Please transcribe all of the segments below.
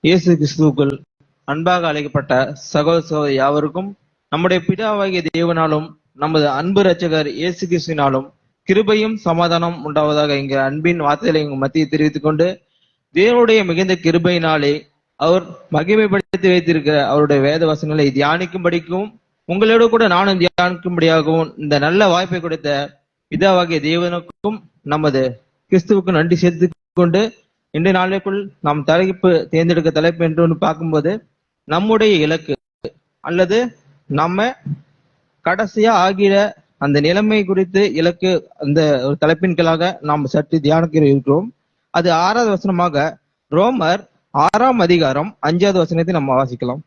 இயேசு கிறிஸ்துவுக்குள் அன்பாக அழைக்கப்பட்ட சகோதர யாவருக்கும் நம்முடைய பிதாவாகிய தேவனாலும் நமது அன்பு இரட்சகர் இயேசு கிறிஸ்துவினாலும் கிருபையும் சமாதானம் உண்டாவதாக இங்க அன்பின் வார்த்தைகளை உங்க மத்தியை தெரிவித்துக் கொண்டு, தேவனுடைய மிகுந்த கிருபையினாலே அவர் மகிமைப்படுத்தி வைத்திருக்கிற அவருடைய வேத வசனங்களை தியானிக்கும்படிக்கும் உங்களோட கூட நானும் தியானிக்கும்படியாகவும் இந்த நல்ல வாய்ப்பை கொடுத்த பிதாவாகிய தேவனுக்கும் நமது கிறிஸ்துவுக்கும் நன்றி சேர்த்து கொண்டு, இன்றைய நாளைக்குள் நாம் தேர்ந்தெடுக்க தலைப்பு என்று ஒன்று பார்க்கும்போது, நம்முடைய இலக்கு அல்லது நம்ம கடைசியா ஆகிற அந்த நிலைமை குறித்து இலக்கு, அந்த ஒரு தலைப்பின் கீழாக நாம் சற்று தியானிக்க இருக்கிறோம். அது 6வது வசனமாக ரோமர் 6ஆம் அதிகாரம் 5வது வசனத்தை நம்ம வாசிக்கலாம்.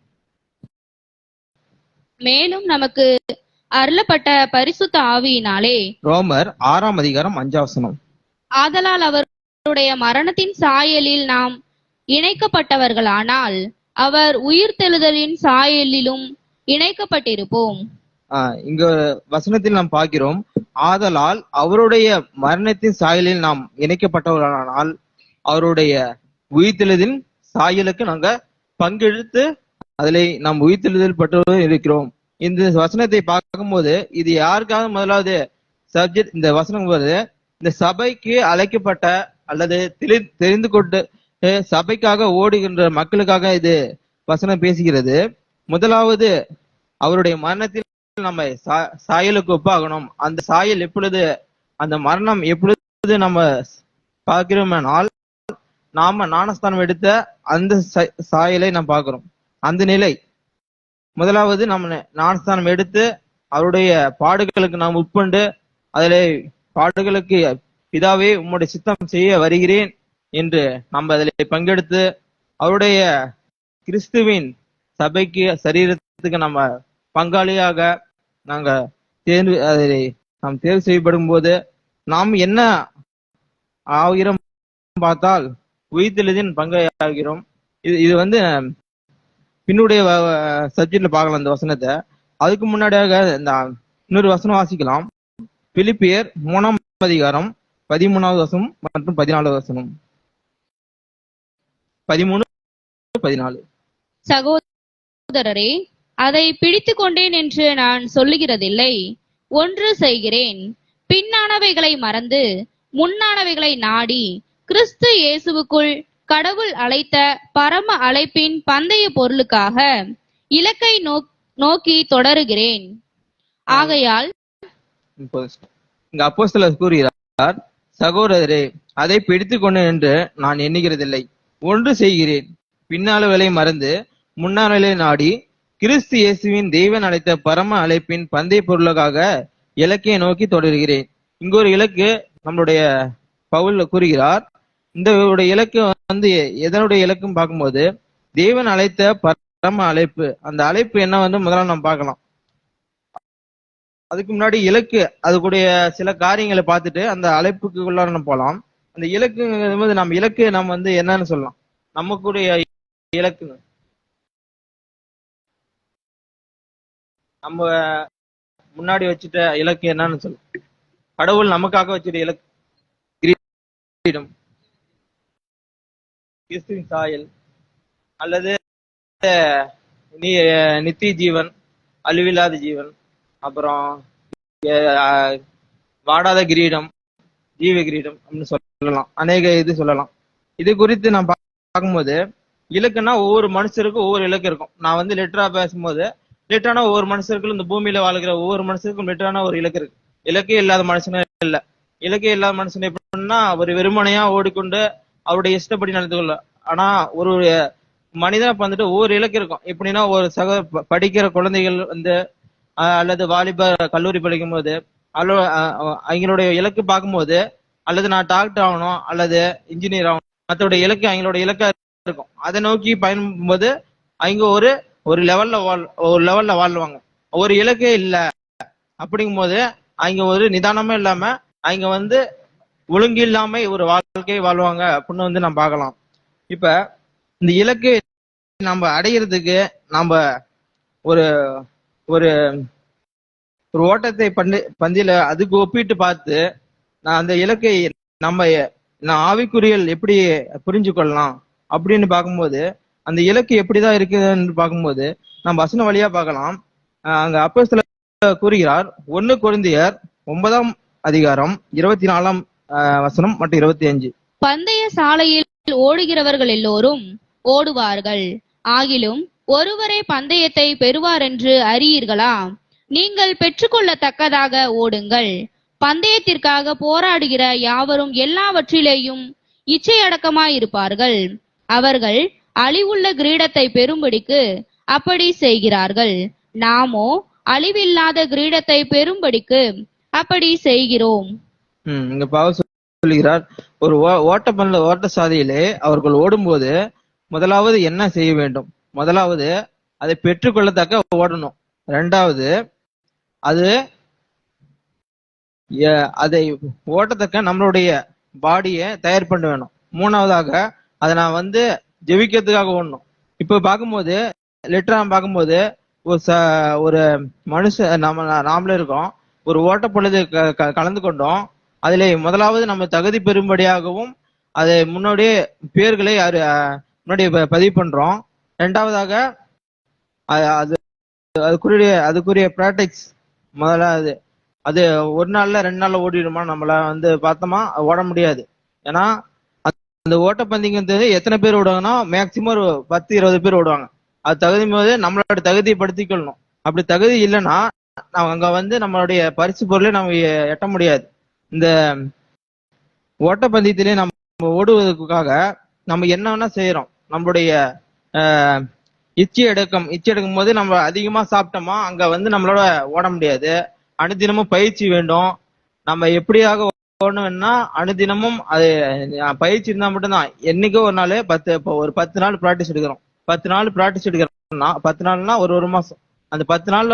மேலும் நமக்கு அருளப்பட்ட பரிசுத்த ஆவியினாலே, ரோமர் 6ஆம் அதிகாரம் 5வது வசனம், ஆதலால் அவருடைய மரணத்தின் சாயலில் நாம் இணைக்கப்பட்டவர்களானால் அவர் உயிர்த்தெழுதலின் சாயலிலும் இணைக்கப்பட்டிருப்போம். இங்க வசனத்தில் நாம் பார்க்கிறோம், ஆதலால் அவருடைய மரணத்தின் சாயலில் நாம் இணைக்கப்பட்டவர்களானால் அவருடைய உயிர்த்தெழுதலின் சாயலுக்கு நாங்க பங்கெடுத்து அதிலே நாம் உயிர்த்தெழுதல் பட்டு இருக்கிறோம். இந்த வசனத்தை பார்க்கும்போது இது யாருக்காக முதலாவது சப்ஜெக்ட், இந்த வசனம் போது இந்த சபைக்கு அழைக்கப்பட்ட அல்லது தெரிந்து கொண்டு சபைக்காக ஓடுகின்ற மக்களுக்காக இது வசனம் பேசுகிறது. முதலாவது அவருடைய மரணத்தில் நம்ம சாயலுக்கு ஒப்பாகணும். அந்த சாயல் எப்பொழுது, அந்த மரணம் எப்பொழுது நம்ம பார்க்கிறோம்னால் நாம ஞானஸ்தானம் எடுத்த அந்த சாயலை நாம் பார்க்கிறோம். அந்த நிலை முதலாவது நம்ம ஞானஸ்தானம் எடுத்து அவருடைய பாடுகளுக்கு நாம் உட்கொண்டு அதிலே பாடுகளுக்கு பிதாவே உம்முடைய சித்தம் செய்ய வருகிறேன் என்று நம்ம அதில் பங்கெடுத்து அவருடைய கிறிஸ்துவின் சபைக்கு சரீரத்துக்கு நம்ம பங்காளியாக நாங்க நாம் தேர்வு செய்யப்படும் போது நாம் என்ன ஆகிறோம் பார்த்தால் உயிர்த்தெழுதின் பங்காகிறோம். இது வந்து பின்னுடைய சப்ஜெக்ட்ல பார்க்கலாம் இந்த வசனத்தை. அதுக்கு முன்னாடியாக இந்த இன்னொரு வசனம் வாசிக்கலாம். பிலிப்பியர் 3ஆம் அதிகாரம் 13வது வசனம் மற்றும் 14வது வசனம். 13-14. சகோதரரே, அதை பிடித்து கொண்டேன் என்று நான் சொல்லுகிறதில்லை. ஒன்று செய்கிறேன், பின்னானவைகளை மறந்து முன்னானவைகளை நாடி கிறிஸ்து இயேசுவுக்குள் கடவுள் அழைத்த பரம அழைப்பின் பந்தய பொருளுக்காக இலக்கை நோக்கி தொடருகிறேன். ஆகையால் இங்க அப்போஸ்தலர் கூறுகிறார், சகோதரரே அதை பிடித்துக் கொண்டேன் என்று நான் எண்ணுகிறதில்லை. ஒன்று செய்கிறேன், பின்னாளர்களை மறந்து முன்னாளர்களை நாடி கிறிஸ்து இயேசுவின் தேவன் அழைத்த பரம அழைப்பின் பந்தய பொருளுக்காக இலக்கை நோக்கி தொடர்கிறேன். இங்க ஒரு இலக்கு நம்மளுடைய பவுல் கூறுகிறார். இந்த இலக்கு வந்து எதனுடைய இலக்குன்னு பார்க்கும்போது தேவன் அழைத்த பரம அழைப்பு. அந்த அழைப்பு என்ன வந்து முதல்ல நம்ம பார்க்கலாம். அதுக்கு முன்னாடி இலக்கு, அதுக்குடைய சில காரியங்களை பார்த்துட்டு அந்த அழைப்புக்குள்ள நம்ம போகலாம். அந்த இலக்கு நம்ம இலக்கு நம்ம வந்து என்னன்னு சொல்லலாம். நமக்குடைய இலக்கு நம்ம முன்னாடி வச்சுட்ட இலக்கு என்னன்னு சொல்லலாம். கடவுள் நமக்காக வச்சுட்ட இலக்கு கிரீடம், கிறிஸ்துவின் சாயல் அல்லது நித்திய ஜீவன், அழிவில்லாத ஜீவன், அப்புறம் வாடாத கிரீடம், ஜீவ கிரீடம் அப்படின்னு சொல்லலாம். அநேக இது சொல்லலாம். இது குறித்து நான் பார்க்கும்போது இலக்குன்னா ஒவ்வொரு மனுஷருக்கும் ஒவ்வொரு இலக்கு இருக்கும். நான் வந்து லெட்டரா பேசும்போது லெட்டரான ஒவ்வொரு மனுஷருக்கும், இந்த பூமியில வாழ்கிற ஒவ்வொரு மனுஷருக்கும் லெட்டரான ஒரு இலக்கு இருக்கு. இலக்கே இல்லாத மனுஷனே இல்ல. இலக்கே இல்லாத மனுஷன் எப்படின்னா ஒரு வெறுமனையா ஓடிக்கொண்டு அவருடைய இஷ்டப்படி நடந்து கொள்ள. ஆனா ஒரு மனிதனை வந்துட்டு ஒவ்வொரு இலக்கு இருக்கும். எப்படின்னா ஒரு படிக்கிற குழந்தைகள் வந்து அல்லது வாலிப கல்லூரி படிக்கும் போது அவங்களுடைய இலக்கு பார்க்கும்போது அல்லது நான் டாக்டர் ஆகணும் அல்லது இன்ஜினியர் ஆகணும், மற்றோடைய இலக்கு அவங்களோட இலக்கா இருக்கும். அதை நோக்கி பயன்படும்போது அவங்க ஒரு லெவல்ல வாழ்வாங்க. ஒரு இலக்கே இல்ல அப்படிங்கும் போது அவங்க ஒரு நிதானமே இல்லாம அவங்க வந்து ஒழுங்கு இல்லாம ஒரு வாழ்க்கையை வாழ்வாங்க அப்படின்னு வந்து நம்ம பார்க்கலாம். இப்ப இந்த இலக்கு நம்ம அடையிறதுக்கு நம்ம ஒரு ஒரு ஓட்டத்தை பந்தியில அதுக்கு ஒப்பிட்டு பார்த்து நான் அந்த இலக்கை நான் ஆவிக்குரியல் எப்படி புரிஞ்சு கொள்ளலாம் அப்படின்னு பார்க்கும்போது அந்த இலக்கு எப்படிதான் இருக்குதுன்னு பார்க்கும்போது நம்ம வசன வழியா பார்க்கலாம். அங்க அப்போஸ்தலர் கூறுகிறார், 1 கொரிந்தியர் 9ஆம் அதிகாரம் 24ஆம் வசனம் மற்றும் 25. பந்தய சாலையில் ஓடுகிறவர்கள் எல்லோரும் ஓடுவார்கள், ஆகிலும் ஒருவரே பந்தயத்தை பெறுவார் என்று அறியீர்களா? நீங்கள் பெற்றுக்கொள்ளத்தக்கதாக ஓடுங்கள். பந்தயத்திற்காக போராடுகிற யாவரும் எல்லாவற்றிலேயும் இச்சையடக்கமாயிருப்பார்கள். அவர்கள் அழிவுள்ள கிரீடத்தை பெறும்படிக்கு அப்படி செய்கிறார்கள். நாமோ அழிவில்லாத கிரீடத்தை பெறும்படிக்கு அப்படி செய்கிறோம். இங்க பவுல் சொல்கிறார், ஒரு ஓட்ட சாதியிலே அவர்கள் ஓடும்போது முதலாவது என்ன செய்ய வேண்டும்? முதலாவது அதை பெற்றுக்கொள்ளத்தக்க ஓடணும். ரெண்டாவது அதை ஓட்டத்தக்க நம்மளுடைய பாடியை தயார் பண்ண வேணும். மூணாவதாக அதை நான் ஜெபிக்கிறதுக்காக ஓடணும். இப்ப பார்க்கும்போது லிட்டரா பார்க்கும்போது ஒரு மனுஷன் நாமளே இருக்கோம், ஒரு ஓட்ட பொழுது கலந்து கொண்டோம். அதிலே முதலாவது நம்ம தகுதி பெறும்படியாகவும் அதை முன்னோடியே பேர்களை முன்னாடியே பதிவு பண்றோம். ரெண்டாவதாக அதுக்குரிய பிராக்டிக்ஸ் முதலாவது. அது ஒரு நாள்ல 2 நாள்ல ஓடிடுமா? நம்மள பார்த்தோமா ஓட முடியாது. ஏன்னா அந்த ஓட்டப்பந்தயங்கிறது எத்தனை பேர் ஓடுவாங்கன்னா மேக்சிமம் ஒரு 10-20 பேர் ஓடுவாங்க. அது தகுதி போது நம்மளோட தகுதியை படுத்திக்கொள்ளணும். அப்படி தகுதி இல்லைன்னா அங்க நம்மளுடைய பரிசு பொருளை நம்ம எட்ட முடியாது. இந்த ஓட்டப்பந்தயத்திலே நம்ம ஓடுவதற்காக நம்ம என்ன வேணா செய்யறோம். நம்மளுடைய இச்சை எடுக்கும் போது நம்ம அதிகமா சாப்பிட்டோமா அங்க நம்மளோட ஓட முடியாது. அனுதினமும் பயிற்சி வேண்டும். நம்ம எப்படியாக ஓடணும்னா அனுதினமும் அது பயிற்சி இருந்தா மட்டும்தான். என்னைக்கோ ஒரு நாள் ஒரு 10 நாள் பிராக்டிஸ் எடுக்கிறோம். 10 நாள் பிராக்டிஸ் எடுக்கிறோம்னா 10 நாள்னா ஒரு மாசம். அந்த 10 நாள்ல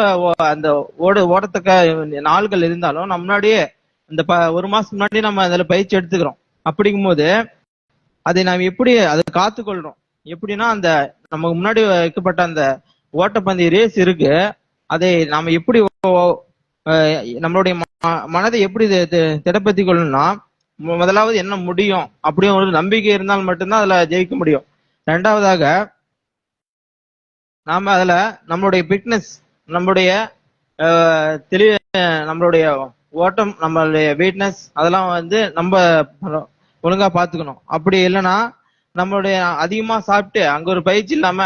அந்த ஓடத்தக்க நாள்கள் இருந்தாலும் நம்ம முன்னாடியே அந்த 1 மாசம் முன்னாடி நம்ம அதுல பயிற்சி எடுத்துக்கிறோம். அப்படிங்கும் போது அதை நாம் எப்படி அதை காத்துக்கொள்றோம்? எப்படின்னா அந்த நமக்கு முன்னாடி வைக்கப்பட்ட அந்த ஓட்டப்பந்தய ரேஸ் இருக்கு, அதை நாம எப்படி நம்மளுடைய மனதை எப்படி திடப்படுத்தி கொள்ளணும்னா முதலாவது என்ன முடியும் அப்படியும் ஒரு நம்பிக்கை இருந்தால் மட்டும்தான் அதுல ஜெயிக்க முடியும். ரெண்டாவதாக நாம அதுல நம்மளுடைய ஃபிட்னஸ், நம்மளுடைய தெளிவு, நம்மளுடைய ஓட்டம், நம்மளுடைய வெயிட்னஸ் அதெல்லாம் நம்ம ஒழுங்கா பாத்துக்கணும். அப்படி இல்லைன்னா நம்மளுடைய அதிகமா சாப்பிட்டு அங்க ஒரு பயிற்சி இல்லாம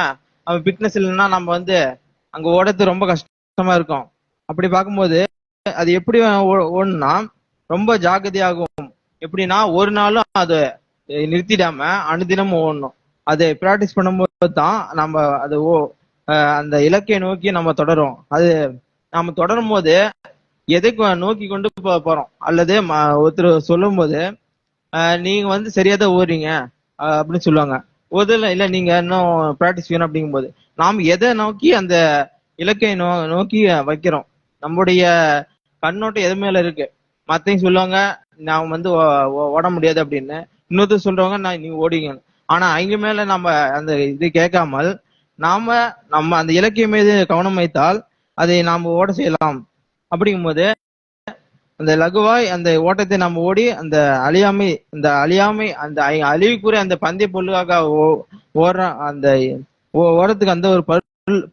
நம்ம ஃபிட்னஸ் இல்லைன்னா நம்ம அங்க ஓடுறது ரொம்ப கஷ்டமா இருக்கும். அப்படி பார்க்கும்போது அது எப்படி ஓடணும்னா ரொம்ப ஜாக்கிரதையாகும். எப்படின்னா ஒரு நாளும் அதை நிறுத்திடாம அனுதினமும் ஓடணும். அதை பிராக்டிஸ் பண்ணும்போது தான் நம்ம அது அந்த இலக்கை நோக்கி நம்ம தொடரும். அது நம்ம தொடரும் போது எதை நோக்கி கொண்டு போறோம் அல்லது ஒருத்தர் சொல்லும் போது நீங்க சரியாதான் ஓடுறீங்க அப்படின்னு சொல்லுவாங்க. இல்ல நீங்க இன்னும் பிராக்டிஸ் வேணும் அப்படிங்கும் போது நாம் எதை நோக்கி அந்த இலக்கை நோக்கி வைக்கிறோம். நம்முடைய கண்ணோட்டம் எது மேல இருக்கு. மத்தவங்க சொல்லுவாங்க நான் ஓட முடியாது அப்படின்னு, இன்னொருத்தர் சொல்றவங்க நீங்க ஓடிங்க. ஆனா அவங்க மேல நம்ம அந்த இது கேட்காமல் நம்ம அந்த இலக்கிய மீது கவனம் வைத்தால் அதை நாம் ஓட செய்யலாம். அப்படிங்கும்போது அந்த லகுவாய் அந்த ஓட்டத்தை நம்ம ஓடி அந்த அழியாமை அந்த அழிவுக்குரிய அந்த பந்தய பொருளுக்காக ஓடுற அந்த ஓடத்துக்கு அந்த ஒரு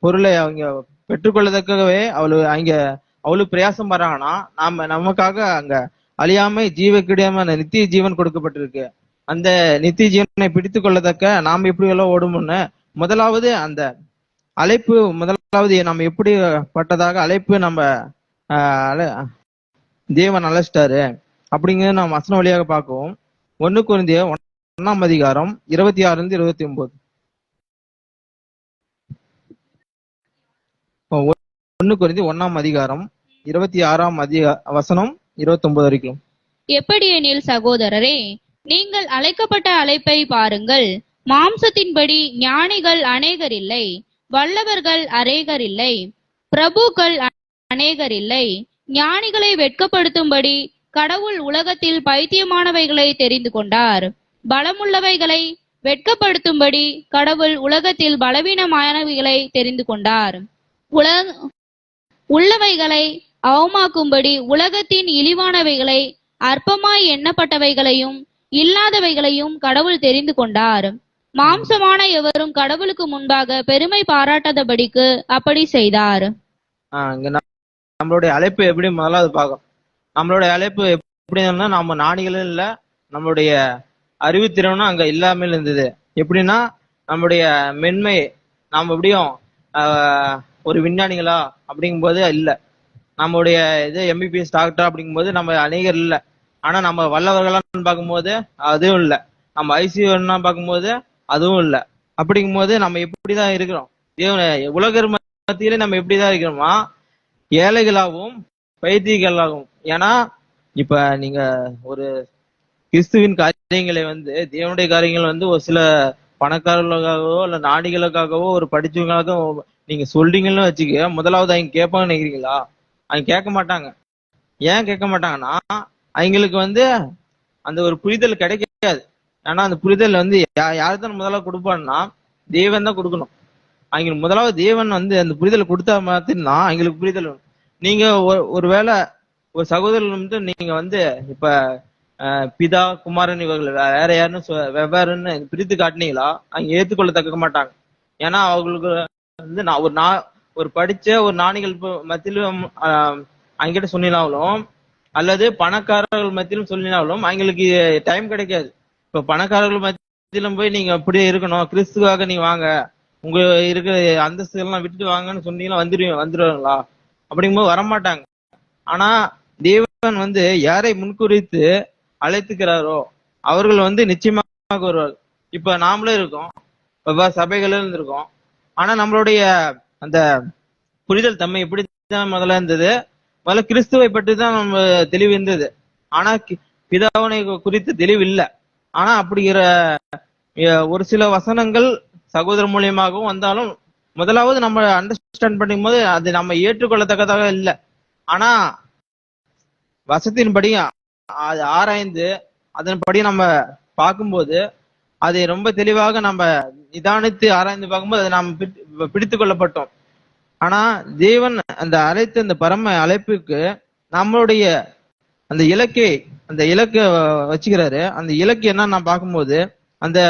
பொருளை அவங்க பெற்றுக்கொள்ளதற்காகவே அவ்வளவு பிரயாசம் பண்றாங்கன்னா நமக்காக அங்க அழியாமை ஜீவக்கிடையாம அந்த நித்திய ஜீவன் கொடுக்கப்பட்டிருக்கு. அந்த நித்திய ஜீவனை பிடித்து கொள்ளத்தக்க நாம் எப்படி எல்லாம் ஓடும்னு முதலாவது அந்த அழைப்பு, முதலாவது நம்ம எப்படி பட்டதாக அழைப்பு நம்ம தேவன் அழைச்சிட்டாரு அப்படிங்கிறது நம்ம வசன வழியாக பார்க்கவும். 1 கொரிந்தியர் 1ஆம் அதிகாரம் 26-29. 1 கொரிந்தியர் 1ஆம் அதிகாரம் 26ஆம் வசனம் 29 வரைக்கும். எப்படியெனில் சகோதரரே, நீங்கள் அழைக்கப்பட்ட அழைப்பை பாருங்கள். மாம்சத்தின்படி ஞானிகள் அநேகர் இல்லை, வல்லவர்கள் அநேகர் இல்லை, பிரபுக்கள் அநேகர் இல்லை. ஞானிகளை வெட்கப்படுத்தும்படி கடவுள் உலகத்தில் பைத்தியமானவைகளை தெரிந்து கொண்டார். பலமுள்ளவைகளை வெட்கப்படுத்தும்படி கடவுள் உலகத்தில் பலவீனமானவைகளை தெரிந்து கொண்டார். உள்ளவைகளை அவமாக்கும்படி உலகத்தின் இழிவானவைகளை அற்பமாய் எண்ணப்பட்டவைகளையும் இல்லாதவைகளையும் கடவுள் தெரிந்து கொண்டார். மாம்சமான எவரும் கடவுளுக்கு முன்பாக பெருமை பாராட்டாதபடிக்கு அப்படி செய்தார். இங்க நம்மளுடைய அழைப்பு எப்படி முதலாவது பார்க்கணும். நம்மளுடைய அழைப்பு எப்படின்னா, நம்ம நாணிகளும் இல்ல, நம்மளுடைய அறிவுத்திறனும் அங்க இல்லாமல் இருந்தது. எப்படின்னா, நம்மளுடைய மென்மை நாம் எப்படியும் ஒரு விஞ்ஞானிகளா அப்படிங்கும்போது இல்ல, நம்மளுடைய இது எம்பிபிஎஸ் டாக்டர் அப்படிங்கும்போது நம்ம அநேகர் இல்லை. ஆனா நம்ம வல்லவர்களான்னு பார்க்கும்போது அதுவும் இல்லை, நம்ம ஐசியூன்னா பார்க்கும்போது அதுவும் இல்லை. அப்படிங்கும்போது நம்ம எப்படிதான் இருக்கிறோம், உலகர் மத்தியில நம்ம எப்படிதான் இருக்கிறோமா, ஏழைகளாகவும் பைத்தியங்களாகவும். ஏன்னா இப்ப நீங்க ஒரு கிறிஸ்துவின் காரியங்களை தேவனுடைய காரியங்கள் ஒரு சில பணக்காரர்களுக்காகவோ இல்ல நாடிகளுக்காகவோ ஒரு படிச்சவங்களுக்காகவோ நீங்க சொல்றீங்கன்னு வச்சுக்க, முதலாவது அவங்க கேட்பாங்கன்னு நினைக்கிறீங்களா? அவங்க கேட்க மாட்டாங்க. ஏன் கேட்க மாட்டாங்கன்னா, அவங்களுக்கு அந்த ஒரு புரிதல் கிடைக்காது. ஆனா அந்த புரிதல் யாரு தான் முதலாவது கொடுப்பான்னா, தேவன் தான் கொடுக்கணும். அவங்களுக்கு முதலாவது தேவன் அந்த புரிதலை கொடுத்தா மாத்தினா அவங்களுக்கு புரிதல் வேணும். நீங்க ஒருவேளை ஒரு சகோதரர் நீங்க இப்ப பிதா குமாரன் இவர்கள் வேற யாருன்னு வெவ்வேறுன்னு பிரித்து காட்டினீங்களா, அவங்க ஏத்துக்கொள்ள தக்க மாட்டாங்க. ஏன்னா அவங்களுக்கு ஒரு படிச்ச ஒரு நாணிகள் மத்தியிலும் அவங்கிட்ட சொன்னாலும் அல்லது பணக்காரர்கள் மத்தியிலும் சொல்லினாலும் அவங்களுக்கு டைம் கிடைக்காது. இப்ப பணக்காரர்கள் மத்தியிலும் போய் நீங்க அப்படியே இருக்கணும், கிறிஸ்துவாக நீங்க வாங்க, உங்க இருக்கிற அந்தஸ்துகள்லாம் விட்டுட்டு வாங்கன்னு சொன்னீங்கன்னா வந்துருவாங்களா? அப்படிங்கும்போது வரமாட்டாங்க. ஆனா தேவன் யாரை முன்குறித்து அழைத்துக்கிறாரோ அவர்கள் நிச்சயமாக வருவார். இப்ப நாமளே இருக்கோம், சபைகள் இருந்திருக்கோம். ஆனா நம்மளுடைய அந்த புரிதல் தன்மை எப்படிதான் முதல்ல இருந்தது, முதல்ல கிறிஸ்துவை பற்றி தான் நம்ம தெளிவு இருந்தது. ஆனா பிதாவனை குறித்து தெளிவு இல்லை. ஆனா அப்படிங்கிற ஒரு சில வசனங்கள் சகோதரர் மூலியமாகவும் வந்தாலும் முதலாவது நம்ம அண்டர்ஸ்டாண்ட் பண்ணும் போது அது நம்ம ஏற்றுக்கொள்ளத்தக்கதாக இல்லை. ஆனா வசத்தின்படி அது ஆராய்ந்து அதன்படி நம்ம பார்க்கும்போது அதை ரொம்ப தெளிவாக நம்ம நிதானித்து ஆராய்ந்து பார்க்கும்போது அதை நாம் பிடித்து கொள்ளப்பட்டோம். ஆனா தேவன் அந்த அழைத்த அந்த பரம அழைப்புக்கு நம்மளுடைய அந்த இலக்கை வச்சுக்கிறாரு. அந்த இலக்கு என்ன நான் பார்க்கும்போது, அந்த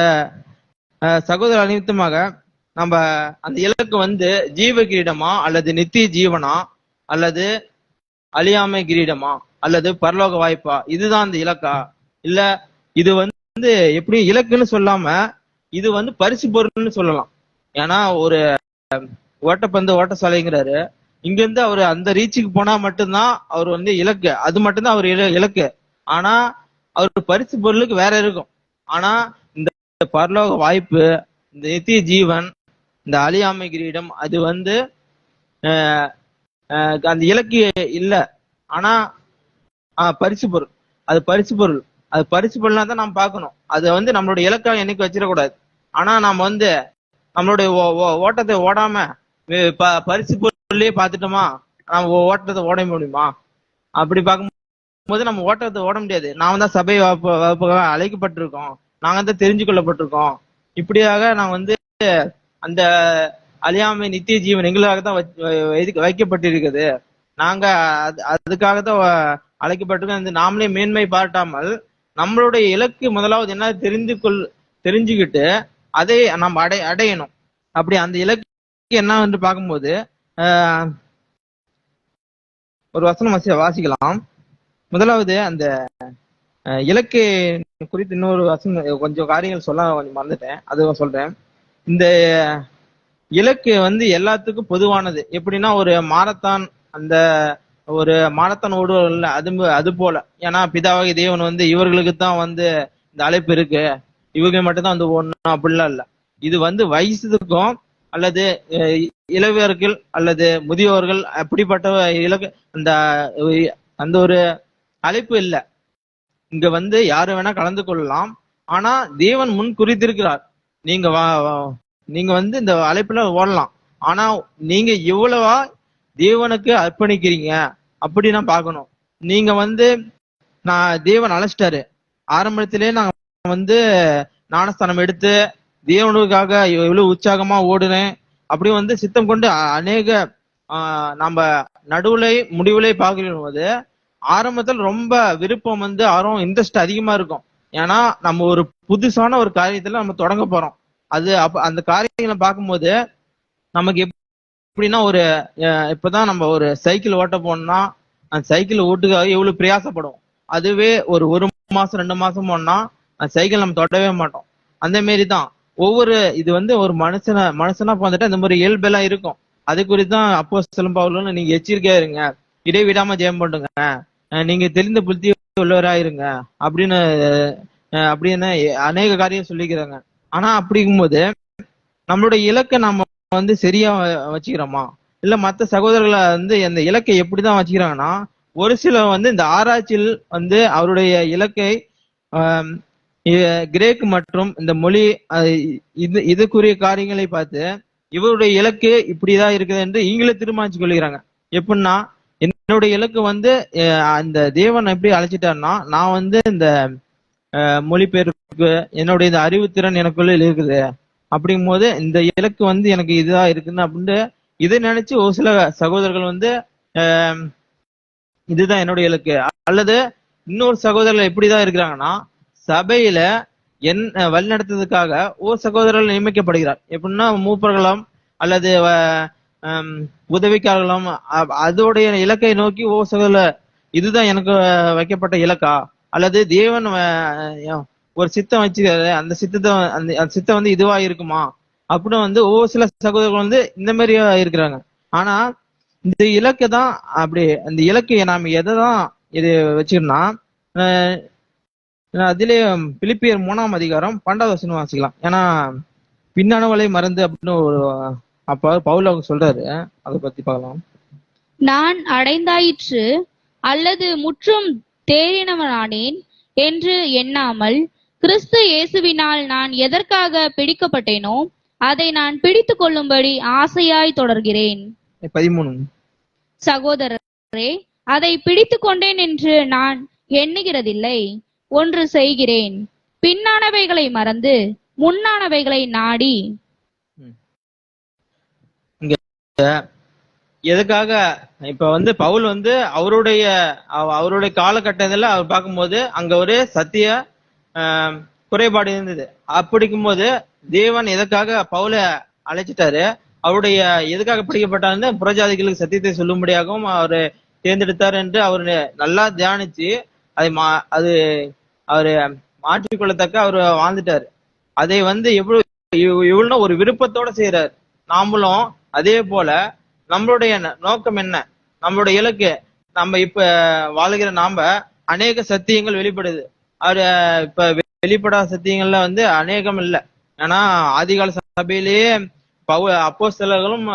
சகோதர நிமித்தமாக நம்ம அந்த இலக்கு ஜீவ கிரீடமா அல்லது நித்திய ஜீவனா அல்லது அழியாமை கிரீடமா அல்லது பரலோக வாய்ப்பா, இதுதான் அந்த இலக்கா? இல்ல இது எப்படி இலக்குன்னு சொல்லாம இது பரிசு பொருள்னு சொல்லலாம். ஏன்னா ஒரு ஓட்டப்பந்து ஓட்டசாலைங்கிறாரு, இங்க இருந்து அவர் அந்த ரீச்சுக்கு போனா மட்டும்தான் அவர் இலக்கு, அது மட்டும்தான் அவர் இலக்கு. ஆனா அவருக்கு பரிசு பொருளுக்கு வேற இருக்கும். ஆனா இந்த பரலோக வாய்ப்பு, இந்த நித்திய ஜீவன், இந்த அழியாமை கிரீடம் அது அந்த இலக்கு இல்ல. ஆனா பரிசு பொருள், அது பரிசு பொருள். அது பரிசு பொருள்னா தான் நாம் பார்க்கணும். அது நம்மளுடைய இலக்காக என்னைக்கு வச்சிடக்கூடாது. ஆனா நாம நம்மளுடைய ஓட்டத்தை ஓடாம பரிசு பொருளையே பார்த்துட்டோமா, நம்ம ஓட்டத்தை ஓட முடியுமா? அப்படி பார்க்கும்போது நம்ம ஓட்டத்தை ஓட முடியாது. நாம தான் சபை வகுப்புக்காக அழைக்கப்பட்டிருக்கோம், நாங்க தான் தெரிஞ்சு கொள்ளப்பட்டிருக்கோம். இப்படியாக நான் அந்த அழியாமை நித்திய ஜீவன் எங்களுக்காக தான் வைக்கப்பட்டிருக்குது. நாங்க அதுக்காக தான் அழைக்கப்பட்டிருக்கோம். நாமளே மேன்மை பாராட்டாமல் நம்மளுடைய இலக்கு முதலாவது என்ன தெரிஞ்சுக்கிட்டு அதை நம்ம அடையணும். அப்படி அந்த இலக்கு என்ன பார்க்கும்போது ஒரு வசனம் வாசிக்கலாம். முதலாவது அந்த இலக்கு குறித்து இன்னொரு வசனம் கொஞ்சம் காரியங்கள் சொல்ல மறந்துட்டேன், அது சொல்றேன். இந்த இலக்கு எல்லாத்துக்கும் பொதுவானது. எப்படின்னா ஒரு மாரத்தான், அந்த ஒரு மாரத்தான் ஓடுவதில்ல, அது போல. ஏன்னா பிதாவாகி தேவன் இவர்களுக்கு தான் இந்த அழைப்பு இருக்கு, இவங்க மட்டும் தான் ஓடணும் அப்படிலாம் இல்ல. இது வயசுக்கும் அல்லது இளைஞர்கள் அல்லது முதியோர்கள் அப்படிப்பட்ட இலக்கு அந்த ஒரு அழைப்பு இல்லை. இங்க யாரு வேணா கலந்து கொள்ளலாம். ஆனா தேவன் முன் குறித்திருக்கிறார், நீங்க இந்த அழைப்புல ஓடலாம். ஆனா நீங்க எவ்வளவா தேவனுக்கு அர்ப்பணிக்கிறீங்க அப்படி நான் பார்க்கணும். நீங்க நான் தேவன் அழைச்சிட்டாரு, ஆரம்பத்திலே நான் ஞானஸ்தானம் எடுத்து தேவனுக்காக எவ்வளவு உற்சாகமா ஓடுனேன். அப்படி சித்தம் கொண்டு அநேக நம்ம நடுவுலை முடிவுலை பார்க்கும் போது ஆரம்பத்தில் ரொம்ப விருப்பம் ஆர்வம் இன்ட்ரெஸ்ட் அதிகமா இருக்கும். ஏன்னா நம்ம ஒரு புதுசான ஒரு காரியத்துல நம்ம தொடங்க போறோம். அது அந்த காரியங்களை பார்க்கும்போது நமக்கு எப்படின்னா ஒரு இப்பதான் நம்ம ஒரு சைக்கிள் ஓட்ட போனோம்னா அந்த சைக்கிள் ஓட்டுக்காக எவ்வளவு பிரயாசப்படும். அதுவே ஒரு மாசம் 2 மாசம் போனோம்னா அந்த சைக்கிள் நம்ம தொடவே மாட்டோம். அந்த மாரி தான் இது ஒரு மனுஷனா வந்துட்டு அந்த மாதிரி இயல்பெல்லாம் இருக்கும். அது குறித்துதான் அப்போஸ்தலன் பவுலும் நீங்க எச்சரிக்கையா இருங்க, இடைவிடாம ஜெபம் பண்ணுங்க, நீங்க தெரிந்த புத்தி உள்ளவராயிருங்க அப்படின்னு அப்படின்னு அநேக காரியம் சொல்லிக்கிறாங்க. ஆனா அப்படிங்கும்போது நம்மளுடைய இலக்கை நம்ம சரியா வச்சுக்கிறோமா, இல்ல மத்த சகோதரர்களை அந்த இலக்கை எப்படிதான் வச்சுக்கிறாங்கன்னா, ஒரு சிலர் இந்த ஆராய்ச்சியில் அவருடைய இலக்கை கிரேக் மற்றும் இந்த மொழி இதுக்குரிய காரியங்களை பார்த்து இவருடைய இலக்கு இப்படிதான் இருக்குது என்று இவங்களே தீர்மானிச்சு கொள்கிறாங்க. எப்படின்னா, என்னுடைய இலக்கு அந்த தேவன் எப்படி அழைச்சிட்டாருன்னா, நான் இந்த மொழிபெயர்ப்புக்கு என்னுடைய இந்த அறிவுத்திறன் எனக்குள்ள இருக்குது. அப்படிங்கும் போது இந்த இலக்கு எனக்கு இதுதான் இருக்குன்னு அப்படின்ட்டு இதை நினைச்சு ஒரு சில சகோதரர்கள் இதுதான் என்னுடைய இலக்கு. அல்லது இன்னொரு சகோதரர்கள் எப்படிதான் இருக்கிறாங்கன்னா, சபையில வழிநடத்துறதுக்காக ஒரு சகோதரர்கள் நியமிக்கப்படுகிறார். எப்படின்னா மூப்பர்களும் அல்லது உதவிக்காரர்களும் அதோடைய இலக்கை நோக்கி சகோதரர் இதுதான் எனக்கு வைக்கப்பட்ட இலக்கா, அல்லது தேவன் ஒரு சித்தம் வச்சுக்காரு, அந்த சித்தம் இதுவா இருக்குமா அப்படின்னு ஒவ்வொரு சில சகோதரர்கள் இந்த மாதிரி இருக்கிறாங்க. ஆனா இந்த இலக்கு தான் அப்படி, அந்த இலக்கு நாம எதைதான் இது வச்சுக்கணும்னா, அதிலே பிலிப்பியர் 3ஆம் அதிகாரம் 12வது வசனம் வாசிக்கலாம். ஏன்னா பின்னானவளை மறந்து அப்படின்னு அப்ப பவுல் அவங்க சொல்றாரு, அதை பத்தி பார்க்கலாம். நான் அடைந்தாயிற்று அல்லது முற்றும் தேறினவனானேன் என்று எண்ணாமல் கிறிஸ்து இயேசுவினால் நான் எதற்காக பிடிக்கப்பட்டேனோ அதை நான் பிடித்து கொள்ளும்படி ஆசையாய் தொடர்கிறேன். 13. சகோதரரே, அதை பிடித்து கொண்டேன் என்று நான் எண்ணுகிறதில்லை. ஒன்று செய்கிறேன், பின்னானவைகளை மறந்து முன்னானவைகளை நாடி. எதுக்காக இப்ப பவுல் அவருடைய காலகட்டத்துல அவர் பார்க்கும்போது அங்க ஒரு சத்திய குறைபாடு இருந்தது. அப்படிக்கும் போது தேவன் எதுக்காக பவுலை அழைச்சிட்டாரு, அவருடைய எதுக்காக பிடிக்கப்பட்டாரு, புறஜாதிகளுக்கு சத்தியத்தை சொல்லும்படியாகவும் அவரு தேர்ந்தெடுத்தார் என்று அவரு நல்லா தியானிச்சு அது அவரு மாற்றிக்கொள்ளத்தக்க அவரு வாழ்ந்துட்டாரு. அதை எவ்வளவு ஒரு விருப்பத்தோட செய்யறாரு. நாமளும் அதே போல நம்மளுடைய நோக்கம் என்ன, நம்மளுடைய இலக்கு, நம்ம இப்ப வாழ்கிற அநேக சத்தியங்கள் வெளிப்படுது. அவரு இப்ப வெளிப்படாத சத்தியங்கள்ல அநேகம் இல்லை. ஏன்னா ஆதிகால சபையிலேயே அப்போஸ்தலர்களும்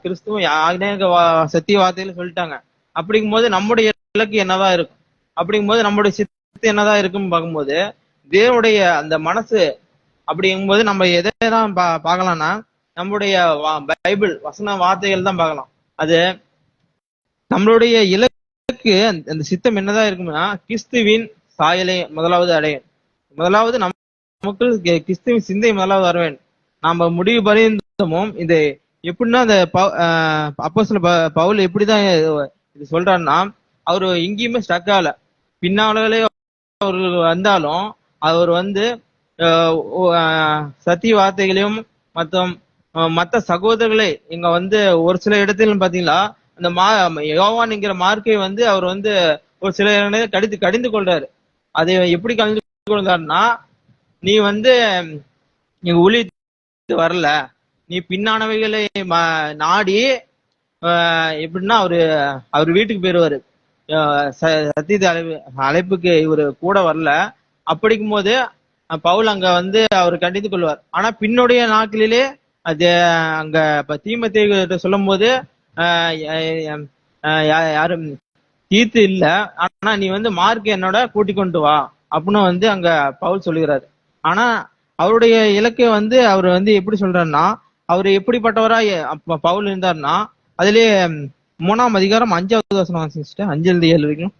கிறிஸ்துவும் அநேக சத்திய வார்த்தைகள் சொல்லிட்டாங்க. அப்படிங்கும் போது நம்முடைய இலக்கு என்னதான் இருக்கும், அப்படிங்கும் போது நம்மளுடைய சித்து என்னதான் இருக்குன்னு பார்க்கும்போது தேவனுடைய அந்த மனசு அப்படிங்கும்போது நம்ம எதைதான் பார்க்கலாம்னா, நம்மளுடைய பைபிள் வசன வார்த்தைகள் தான் பார்க்கலாம். அது நம்மளுடைய இலக்கு அந்த சித்தம் என்னதான் இருக்குன்னா, கிறிஸ்துவின் சாயலை முதலாவது அடையும், முதலாவது நமக்கு கிறிஸ்துவின் சிந்தை முதலாவது வரவேன். நாம முடிவு பரிந்தமும் இது எப்படின்னா, அந்த அப்போஸ்தலன் பவுல் எப்படிதான் இது சொல்றாருன்னா, அவரு எங்கேயுமே ஸ்டக் ஆகல. பின்னாலே அவர்கள் வந்தாலும் அவர் சத்திய வார்த்தைகளையும் மற்ற சகோதரர்களை இங்க ஒரு சில இடத்துல பாத்தீங்களா, அந்த யோவான் என்கிற மார்க்கை அவர் ஒரு சில கடிந்து கொள்றாரு. அதை எப்படி கடிந்து கொள்றாருன்னா, நீ நீங்க ஊழியத்து வரல, நீ பின்னானவைகளை நாடி எப்படின்னா அவர் வீட்டுக்கு போயிருவாரு. சத்தியத்தை அழைப்புக்கு இவரு கூட வரல. அப்படிக்கும் போது பவுல் அங்க அவர் கண்டித்து கொள்வார். ஆனா பின்னுடைய நாட்களிலே அது அங்க தீமோத்தேயுவிட்ட சொல்லும் போது யாரும் தீர்த்து இல்ல, ஆனா நீ மார்க் என்னோட கூட்டி கொண்டு வா அப்படின்னு அங்க பவுல் சொல்லுகிறாரு. ஆனா அவருடைய இலக்கை அவர் எப்படி சொல்றாருன்னா, அவர் எப்படிப்பட்டவரா பவுல் இருந்தாருன்னா, அதிலே 3ஆம் அதிகாரம் 5வது வசனம் 5-7 வரைக்கும்.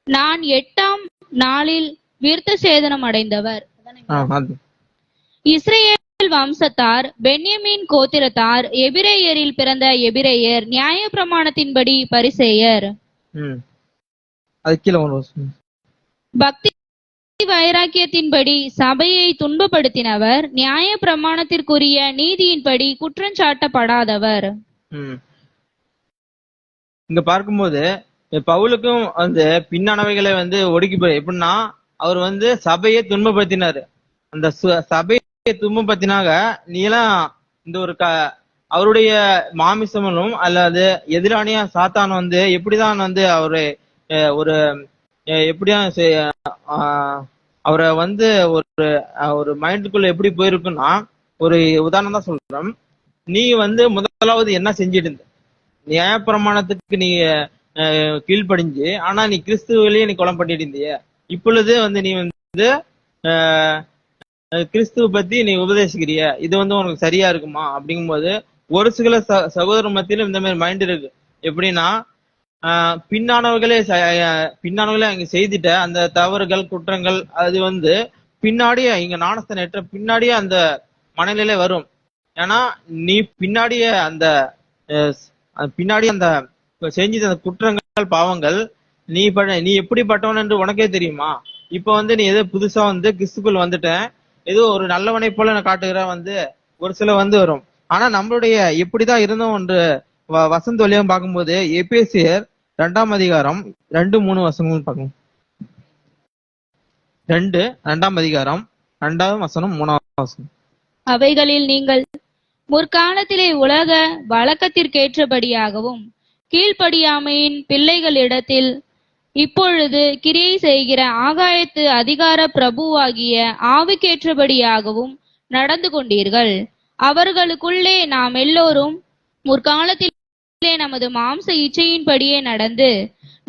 நான் 8ஆம் நாளில் விருத்த சேதனம் அடைந்தவர். இஸ்ரேல் வம்சத்தார், பென்யமீன் கோத்திரத்தார், எபிரேயரில் பிறந்த எபிரேயர், நியாய பிரமாணத்தின்படி பரிசேயர், பக்தி வைராக்கியத்தின்படி சபையை துன்பப்படுத்தினவர், நியாய பிரமாணத்திற்குரிய நீதியின்படி குற்றஞ்சாட்டப்படாதவர். இங்க பார்க்கும்போது பவுலுக்கும் வந்து பின்னானவைகளை வந்து ஒடுக்கி எப்படின்னா, அவர் வந்து சபையை துன்பப்படுத்தினாரு. அந்த சபையை துன்பப்படுத்தினாக நீலாம் இந்த ஒரு அவருடைய மாமிசமும் அல்லது எதிரானியா சாத்தான் வந்து எப்படிதான் வந்து அவரு ஒரு எப்படியா அவரை வந்து ஒரு மைண்டுக்குள்ள எப்படி போயிருக்குன்னா, ஒரு உதாரணம் தான் சொல்றேன். நீ வந்து முதலாவது என்ன செஞ்சிட்டு இருந்த? நியாயப்பிரமாணத்துக்கு நீ கீழ்ப்படிஞ்சு, ஆனா நீ கிறிஸ்துவிலேயே நீ கொலை பண்ணிட்டு இருந்திய. இப்பொழுது வந்து நீ வந்து கிறிஸ்துவ பத்தி நீ உபதேசிக்கிறிய, இது வந்து உனக்கு சரியா இருக்குமா அப்படிங்கும்போது ஒரு சில சகோதர மத்தியிலும் இந்த மாதிரி மைண்ட் இருக்கு. எப்படின்னா, பின்னானவர்களே அங்க செய்துட்ட அந்த தவறுகள் குற்றங்கள் அது வந்து பின்னாடியே இங்க ஞானஸ்தானம் ஏற்ற பின்னாடியே அந்த மனநிலை வரும். ஏன்னா நீ பின்னாடியே அந்த செஞ்ச அந்த குற்றங்கள் பாவங்கள் நீ எப்படிப்பட்டவன் என்று உனக்கே தெரியுமா? இப்ப வந்து நீ ஏதோ புதுசா வந்து கிறிஸ்துக்குள் வந்துட்டேன், ஏதோ ஒரு நல்லவனை போல நான் காட்டுகிற வந்து ஒரு சில வந்து வரும். ஆனா நம்மளுடைய எப்படிதான் இருந்தோம் என்று வசந்த வழியாக பார்க்கும்போது எபேசியர் 2ஆம் அதிகாரம் 2-3 வசனங்கள் பார்க்கணும். 2ஆம் அதிகாரம் 2ஆம் வசனம் 3ஆம் வசனம். அவைகளில் நீங்கள் முற்காலத்திலே உலக வழக்கத்திற்கேற்றபடியாகவும் கீழ்ப்படியாமையின் பிள்ளைகளிடத்தில் இப்பொழுது கிரியை செய்கிற ஆகாயத்து அதிகார பிரபுவாகிய ஆவிக்கேற்றபடியாகவும் நடந்து கொண்டீர்கள். அவர்களுக்குள்ளே நாம் எல்லோரும் முற்காலத்திலே நமது மாம்ச இச்சையின்படியே நடந்து,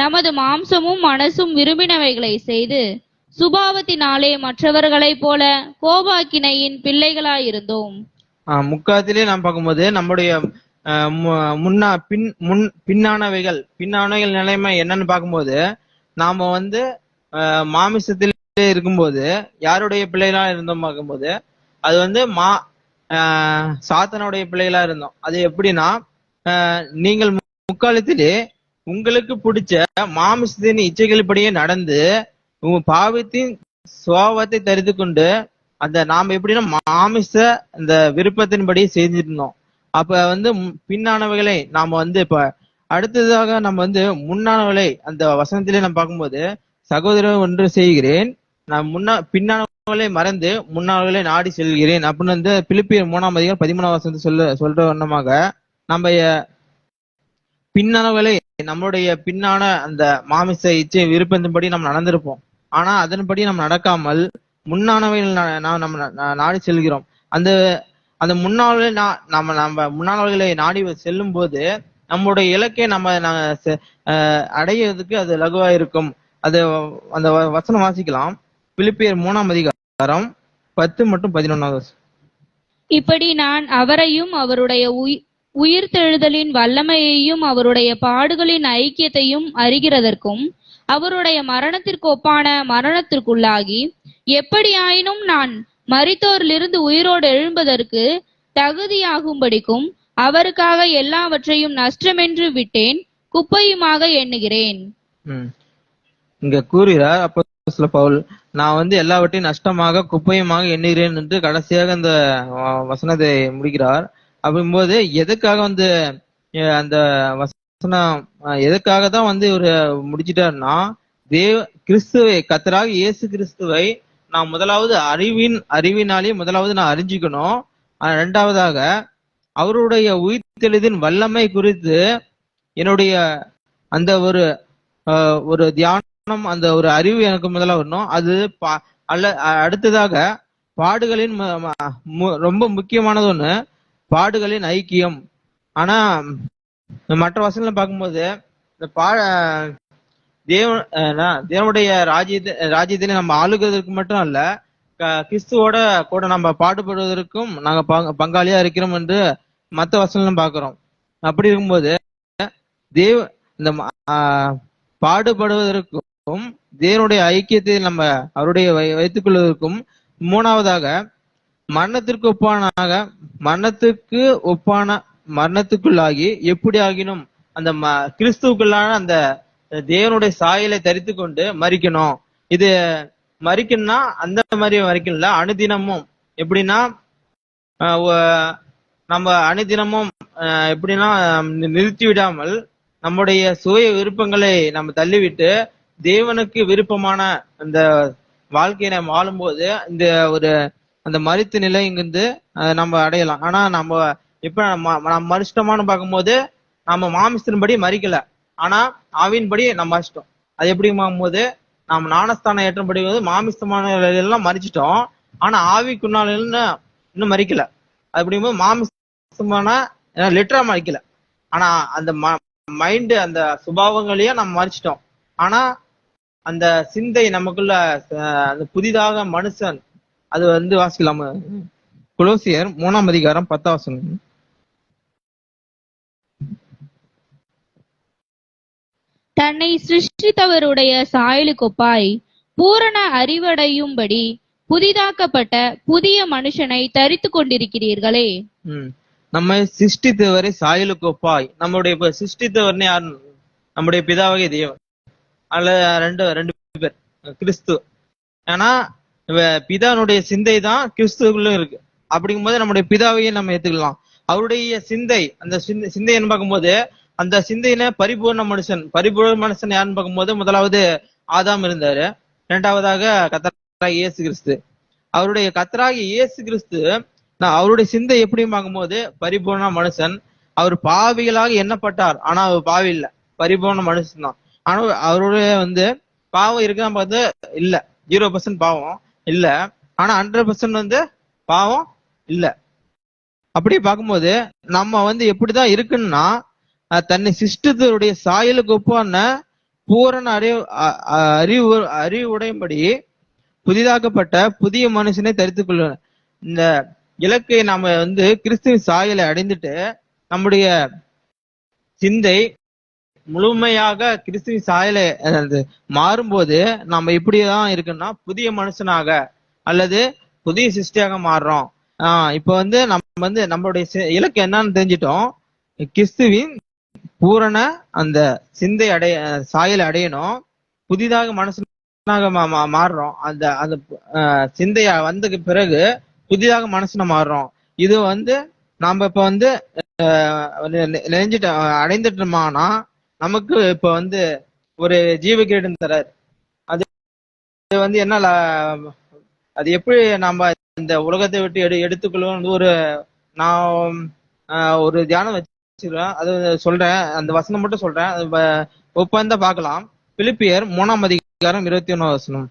நமது மாம்சமும் மனசும் விரும்பினவைகளை செய்து, சுபாவத்தினாலே மற்றவர்களைப் போல கோபாக்கினையின் பிள்ளைகளாயிருந்தோம். முக்காலத்திலே நாம் பார்க்கும்போது நம்முடைய பின்னானவைகள் நிலைமை என்னன்னு பார்க்கும்போது, நாம வந்து மாமிசத்திலே இருக்கும்போது யாருடைய பிள்ளைகளா இருந்தோம் பார்க்கும்போது, அது வந்து சாத்தனுடைய பிள்ளைகளா இருந்தோம். அது எப்படின்னா, நீங்கள் முக்காலத்திலே உங்களுக்கு பிடிச்ச மாமிசத்தின் இச்சைகளின்படியே நடந்து உங்க பாவத்தின் சுபாவத்தை தரித்து கொண்டு, அந்த நாம எப்படின்னா மாமிச இந்த விருப்பத்தின்படி செஞ்சிருந்தோம். அப்ப வந்து பின்னானவைகளை நாம வந்து இப்ப அடுத்ததாக நம்ம வந்து முன்னானவர்களை அந்த வசனத்திலே நம்ம பார்க்கும்போது, சகோதரர் ஒன்று செய்கிறேன், நான் பின்னானவர்களை மறந்து முன்னானவர்களை நாடி செல்கிறேன் அப்படின்னு வந்து பிலிப்பியர் 3ஆம் அதிகாரம் 13ஆம் வசனத்தை சொல்ற வண்ணமாக நம்ம பின்னானவர்களை நம்மளுடைய பின்னான அந்த மாமிச இச்சை விருப்பத்தின்படி நம்ம நடந்திருப்போம். ஆனா அதன்படி நம்ம நடக்காமல் முன்னானவைகள் நம்ம நாடி செல்கிறோம். அந்த அந்த முன்னாளர்களை நாடி செல்லும் போது நம்முடைய இலக்கை நம்ம அடையிறதுக்கு அது லகுவா இருக்கும். அது அந்த வசனம் வாசிக்கலாம். பிலிப்பியர் 3ஆம் அதிகாரம் 10 மற்றும் 11. இப்படி நான் அவரையும் அவருடைய உயிர்த்தெழுதலின் வல்லமையையும் அவருடைய பாடுகளின் ஐக்கியத்தையும் அறிகிறதற்கும் அவருடைய மரணத்திற்கு ஒப்பான மரணத்திற்குள்ளாகி, எப்படியாயினும் நான் மரித்தோரிலிருந்து உயிரோடு எழும்பதற்கு தகுதியாகும்படிக்கும் அவருக்காக எல்லாவற்றையும் நஷ்டமென்று விட்டேன், குப்பையுமாக எண்ணுகிறேன். இங்க கூறுகிறார் அப்போஸ்தல பவுல், நான் வந்து எல்லாவற்றையும் நஷ்டமாக குப்பையுமாக எண்ணுகிறேன் என்று கடைசியாக இந்த வசனத்தை முடிக்கிறார். அப்படிங்கும்போது எதுக்காக வந்து அந்த வசனம் எதுக்காக தான் வந்து இவரு முடிச்சிட்டாருன்னா, கிறிஸ்துவை கர்த்தராக இயேசு கிறிஸ்துவை நான் முதலாவது அறிவினாலே முதலாவது நான் அறிஞ்சிக்கணும். இரண்டாவதாக அவருடைய உயிர்த்தெழுதின் வல்லமை குறித்து என்னுடைய அந்த ஒரு தியானம், அந்த ஒரு அறிவு எனக்கு முதல்ல வரணும். அது அடுத்ததாக பாடுகளின் ரொம்ப முக்கியமானது ஒண்ணு, பாடுகளின் ஐக்கியம். ஆனா மற்ற வசனங்களை பார்க்கும்போது இந்த தேவனுடைய ராஜ்யத்திலே நம்ம ஆளுகிறதுக்கு மட்டும் அல்ல, கிறிஸ்துவோட கூட நம்ம பாடுபடுவதற்கும் நாங்க பங்காளியா இருக்கிறோம் என்று மற்ற வசனம் பார்க்கிறோம். அப்படி இருக்கும்போது இந்த பாடுபடுவதற்கும் தேவனுடைய ஐக்கியத்தை நம்ம அவருடைய வைத்துக் கொள்வதற்கும், மூணாவதாக மரணத்துக்குள்ளாகி எப்படி ஆகினும் அந்த கிறிஸ்துவுக்குள்ளான அந்த தேவனுடைய சாயலை தரித்து கொண்டு மரிக்கணும். இது மறிக்கணும்னா அந்த மாதிரி மறிக்கல, அனுதினமும் எப்படின்னா நம்ம அனுதினமும் எப்படின்னா நிறுத்தி விடாமல் நம்முடைய சுய விருப்பங்களை நம்ம தள்ளிவிட்டு தேவனுக்கு விருப்பமான அந்த வாழ்க்கையை நம்ம வாழும்போது இந்த ஒரு அந்த மரித்த நிலை இங்கிருந்து நம்ம அடையலாம். ஆனா நம்ம இப்ப நம்ம மறிச்சிட்டோமான்னு பார்க்கும்போது நம்ம மாமிசத்தின்படி மறிக்கல, ஆனா ஆவியின்படி நம்ம மறிச்சிட்டோம். அது எப்படி பார்க்கும்போது நம்ம ஞானஸ்தானம் ஏற்றபடி மாமிசமான எல்லாம் மறிச்சிட்டோம், ஆனா ஆவிக்குள்ளால இன்னும் மறிக்கல. அது அப்படிங்கும்போது மாமிசமான லிட்டரா மறிக்கல, ஆனா அந்த மைண்டு அந்த சுபாவங்களையும் நம்ம மறிச்சிட்டோம். ஆனா அந்த சிந்தை நமக்குள்ள அந்த புதிதாக மனுஷன் அது வாசிக்கலாமா? கொலோசியர் 3:10. தன்னை சிருஷ்டித்தவருடைய சாயலுக்கொப்பாய் பூரண அறிவடையும்படி புதிதாக்கப்பட்ட புதிய மனுஷனை தரித்து கொண்டிருக்கிறீர்களே. நம்மை சிருஷ்டித்தவரை சாயலுக்கொப்பாய். நம்முடைய சிருஷ்டித்தவர்னு யாரு? நம்முடைய பிதாவாகிய தேவன். அதுல ரெண்டு பேர் கிறிஸ்து. ஏன்னா பிதானுடைய சிந்தை தான் கிறிஸ்துக்குள்ள இருக்கு. அப்படிங்கும்போது நம்முடைய பிதாவையே நம்ம ஏத்துக்கலாம். அவருடைய சிந்தை, அந்த சிந்தைன்னு பார்க்கும்போது அந்த சிந்தையில பரிபூர்ண மனுஷன் யாருன்னு பார்க்கும்போது முதலாவது ஆதாம் இருந்தாரு, இரண்டாவதாக கர்த்தராகிய இயேசு கிறிஸ்து. அவருடைய கர்த்தராகிய இயேசு கிறிஸ்து அவருடைய சிந்தை எப்படின்னு பார்க்கும்போது பரிபூர்ண மனுஷன். அவர் பாவிகளாக எண்ணப்பட்டார், ஆனா அவர் பாவி இல்ல, பரிபூர்ண மனுஷன் தான். ஆனா அவருடைய பாவம் இருக்குன்னு பார்த்து இல்ல, 0% பாவம் இல்ல, ஆனா 100% பாவம் இல்ல. அப்படி பார்க்கும்போது நம்ம எப்படிதான் இருக்குன்னா தன்னை சிருஷ்டித்தவருடைய சாயலுக்கு ஒப்பான பூரண அறிவுடையபடி புதிதாக்கப்பட்ட புதிய மனுஷனை தரித்துக் கொள்ள. இந்த இலக்கை நாம கிறிஸ்துவின் சாயலை அடைந்துட்டு நம்முடைய சிந்தை முழுமையாக கிறிஸ்துவின் சாயலை மாறும்போது நம்ம இப்படிதான் இருக்குன்னா புதிய மனுஷனாக அல்லது புதிய சிருஷ்டியாக மாறுறோம். இப்ப நம்ம நம்மளுடைய இலக்கு என்னன்னு தெரிஞ்சிட்டோம். கிறிஸ்துவின் பூரண அந்த சிந்தை சாயலை அடையணும், புதிதாக மனுஷனாக மாறுறோம். அந்த அந்த சிந்தைய வந்ததுக்கு பிறகு புதிதாக மனுஷனை மாறுறோம். இது நாம இப்ப நெஞ்சிட்ட அடைந்துட்டோமானா நமக்கு இப்ப ஒரு ஜீவ கிரீடம் தராரு. அது என்ன அது எப்படி நம்ம இந்த உலகத்தை விட்டு எடுத்துக்கொள்ளும் நான் ஒரு தியானம் வச்சிருக்கேன், அது சொல்றேன், அந்த வசனம் மட்டும் சொல்றேன், ஒப்பந்த பார்க்கலாம். பிலிப்பியர் 3:21.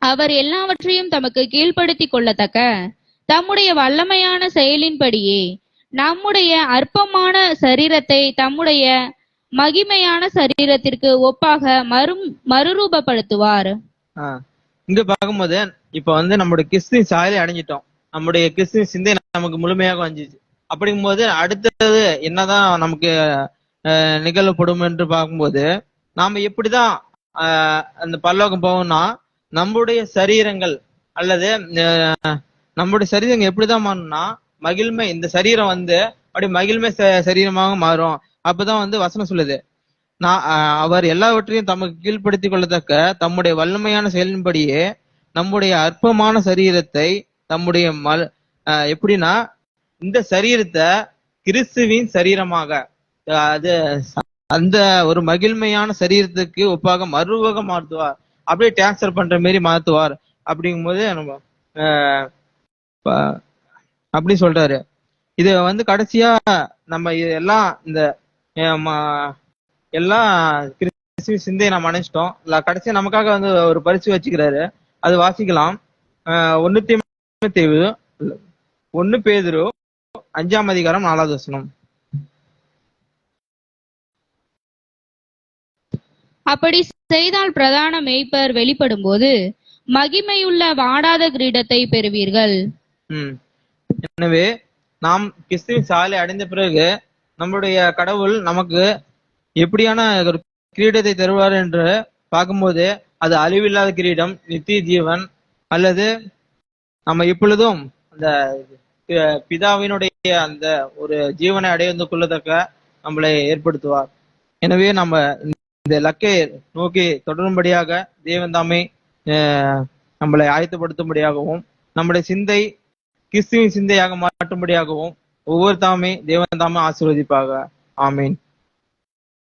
அவர் எல்லாவற்றையும் தமக்கு கீழ்ப்படுத்திக் கொள்ளத்தக்க தம்முடைய வல்லமையான செயலின்படியே நம்முடைய அற்பமான சரீரத்தை தம்முடைய மகிமையான சரீரத்திற்கு ஒப்பாக மறுரூபப்படுத்துவார். இங்க பார்க்கும்போது இப்ப நம்முடைய கிறிஸ்துவின் சாயலை அடைஞ்சிட்டோம், நம்முடைய கிறிஸ்துவின் சிந்தை நமக்கு முழுமையாக வந்துச்சு. அப்படிங்கும்போது அடுத்தது என்னதான் நமக்கு நிகழப்படும் என்று பார்க்கும்போது நாம எப்படிதான் அந்த பரலோகம் போவோம்னா நம்முடைய சரீரங்கள் அல்லது நம்முடைய சரீரங்கள் எப்படிதான் மாறணும்னா மகிழ்மை, இந்த சரீரம் அப்படி மகிழ்மை சரீரமாக மாறும். அப்பதான் வசனம் சொல்லுது, அவர் எல்லாவற்றையும் தமக்கு கீழ்ப்படுத்திக் கொள்ளத்தக்க தம்முடைய வல்லமையான செயலின்படியே நம்முடைய அற்பமான சரீரத்தை தம்முடைய எப்படின்னா இந்த சரீரத்தை கிறிஸ்துவின் சரீரமாக அது அந்த ஒரு மகிழ்மையான சரீரத்துக்கு ஒப்பாக மறுவகம் மாற்றுவார், அப்படியே டிரான்ஸ்பர் பண்ற மாரி மாத்துவார். அப்படிங்கும்போது நம்ம அப்படி சொல்றாரு. இது கடைசியா நம்ம எல்லாம் இந்த எல்லாம் கிறிஸ்துவ சிந்தையை நம்ம அணைச்சிட்டோம். கடைசியா நமக்காக ஒரு பரிசு வச்சுக்கிறாரு, அது வாசிக்கலாம். 1 பேதுரு 5:4. அப்படி செய்தால் பிரதான மேய்ப்பர் வெளிப்படும் போது மகிமையுள்ள வாடாத கிரீடத்தை பெறுவீர்கள். எனவே நாம் கிறிஸ்துவின் சாயலை அடைந்த பிறகு நம்முடைய கடவுள் நமக்கு எப்படியான ஒரு கிரீடத்தை தருவார் என்று பார்க்கும்போது அது அழிவில்லாத கிரீடம், நித்திய ஜீவன், அல்லது நம்ம இப்பொழுதும் அந்த பிதாவினுடைய அந்த ஒரு ஜீவனை அடைந்து கொள்ளத்தக்க நம்மளை ஏற்படுத்துவார். எனவே நம்ம இந்த இலக்கை நோக்கி தொடரும்படியாக தேவன் தாமே நம்மளை ஆயத்தப்படுத்தும்படியாகவும் நம்முடைய சிந்தை கிறிஸ்துவின் சிந்தையாக மாற்றும்படியாகவும் ஒவ்வொரு தாமே தேவன் தாமே ஆசீர்வதிப்பாக. ஆமீன்.